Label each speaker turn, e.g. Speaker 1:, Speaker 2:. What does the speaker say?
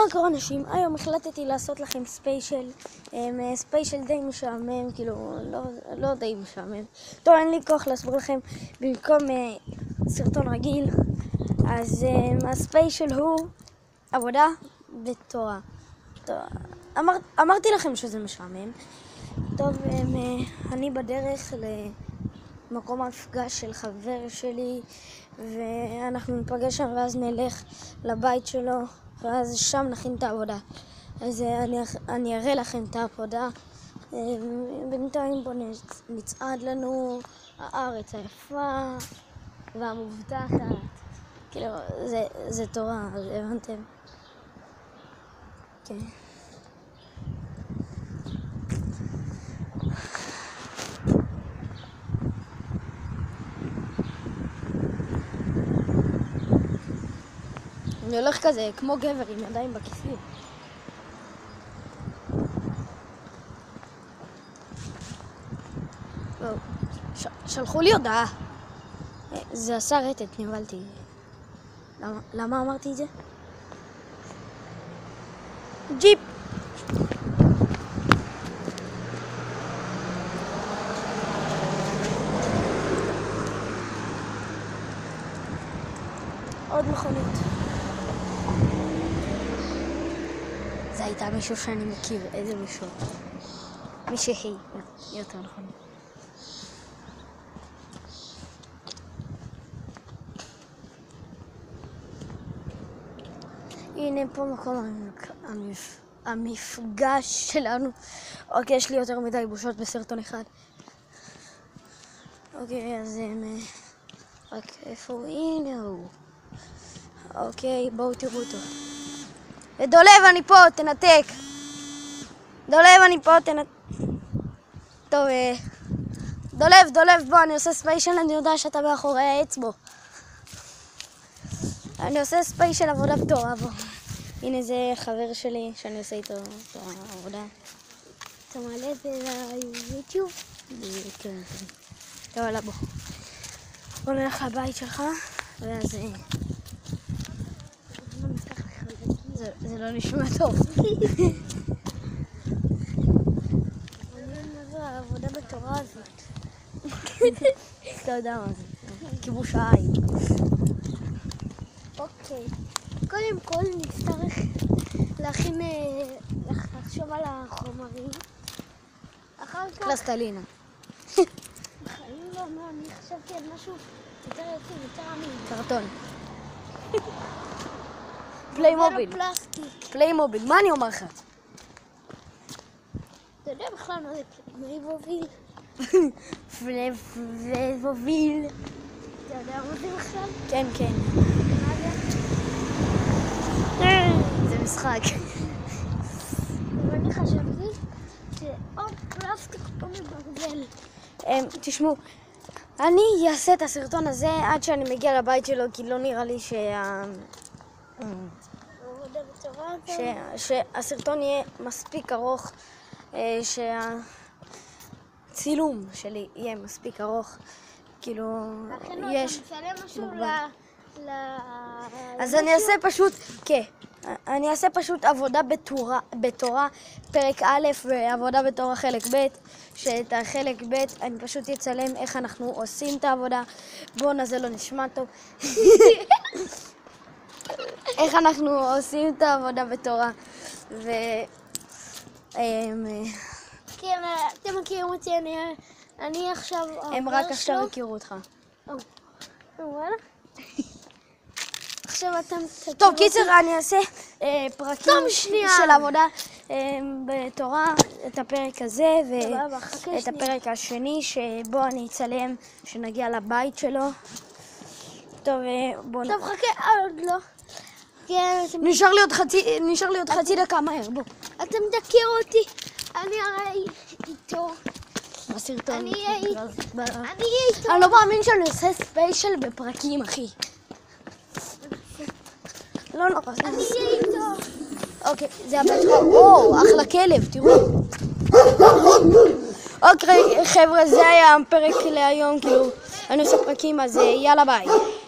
Speaker 1: מה קורה אנשים? היום החלטתי לעשות לכם ספיישל די משעמם, כאילו לא די משעמם. טוב, אין לי כוח להסביר לכם במקום סרטון רגיל. אז הספיישל הוא עבודה בתורה. טוב, אמרתי לכם שזה משעמם. טוב, אני בדרך למקום המפגש של חבר שלי, ואנחנו נפגש שם ואז נלך לבית שלו, ואז שם נכין את העבודה. אז אני אראה לכם את העבודה. בינתיים בוא נצעד לנו הארץ היפה והמובטחת. כאילו, זה תורה, הבנתם? כן. אני הולך כזה כמו גבר עם ידיים בכיסים. שלחו לי הודעה. זה עשה רטט, נבלתי. למה אמרתי את זה? ג'יפ! עוד מכונית. זה הייתה מישהו שאני מכיר. איזה מישהו? מישהי, יותר נכון. הנה פה מקום המפגש שלנו. אוקיי, יש לי יותר מדי בושות בסרטון אחד. אוקיי, אז רק איפה הוא? הנה הוא. אוקיי, בואו תראו אותו. דולב, אני פה, תנתק. דולב, אני פה, תנתק. טוב, דולב, בוא, אני עושה ספיישל, אני יודע שאתה מאחורי האצבע. אני עושה ספיישל עבודה בתורה, בוא. הנה זה חבר שלי שאני עושה איתו את העבודה. אתה מעלה את זה ליוטיוב? כן. טוב, יאללה, בוא. בוא נלך לבית שלך, ואז זה לא נשמע טוב. מה זה העבודה בתורה הזאת? אתה יודע מה זה. כיבוש העין. אוקיי. קודם כל נצטרך לחשוב על החומרים. אחר כך... פלסטלינה. בחיים לא, אני חשבתי על משהו יותר יפה, יותר אמין. קרטון. פליימוביל, מה אני אומר לך? אתה יודע בכלל מה זה פליימוביל? פליימוביל. אתה יודע מה זה בכלל? כן. מה זה? זה משחק. ואני חשבתי שעוד פלסטיק פה מברזל. תשמעו, אני אעשה את הסרטון הזה עד שאני מגיע לבית שלו, כי לא נראה לי שהסרטון יהיה מספיק ארוך, שהצילום שלי יהיה מספיק ארוך, כאילו יש מוגבל. אז אני אעשה פשוט עבודה בתורה פרק א' ועבודה בתורה חלק ב', שאת החלק ב' אני פשוט אצלם איך אנחנו עושים את העבודה. בואנה, זה לא נשמע טוב. איך אנחנו עושים את העבודה בתורה. כן, אתם מכירים אותי, אני עכשיו... הם רק עכשיו הכירו אותך. וואלה? עכשיו אתם... טוב, קיצר, אני אעשה פרקים של עבודה בתורה, את הפרק הזה ואת הפרק השני שבו אני אצלם שנגיע לבית שלו. טוב, בוא... טוב, חכה, עוד לא. נשאר לי עוד חצי דקה, מהר, בוא. אתם תכירו אותי, אני הרי איתו. בסרטון. אני איתו. אני לא מאמין שאני עושה ספיישל בפרקים, אחי. לא נורא. אני איתו. אוקיי, זה הבית שלך. או, אחלה כלב, תראו. אוקיי, חבר'ה, זה היה הפרק להיום, כאילו, אני עושה פרקים, אז יאללה ביי.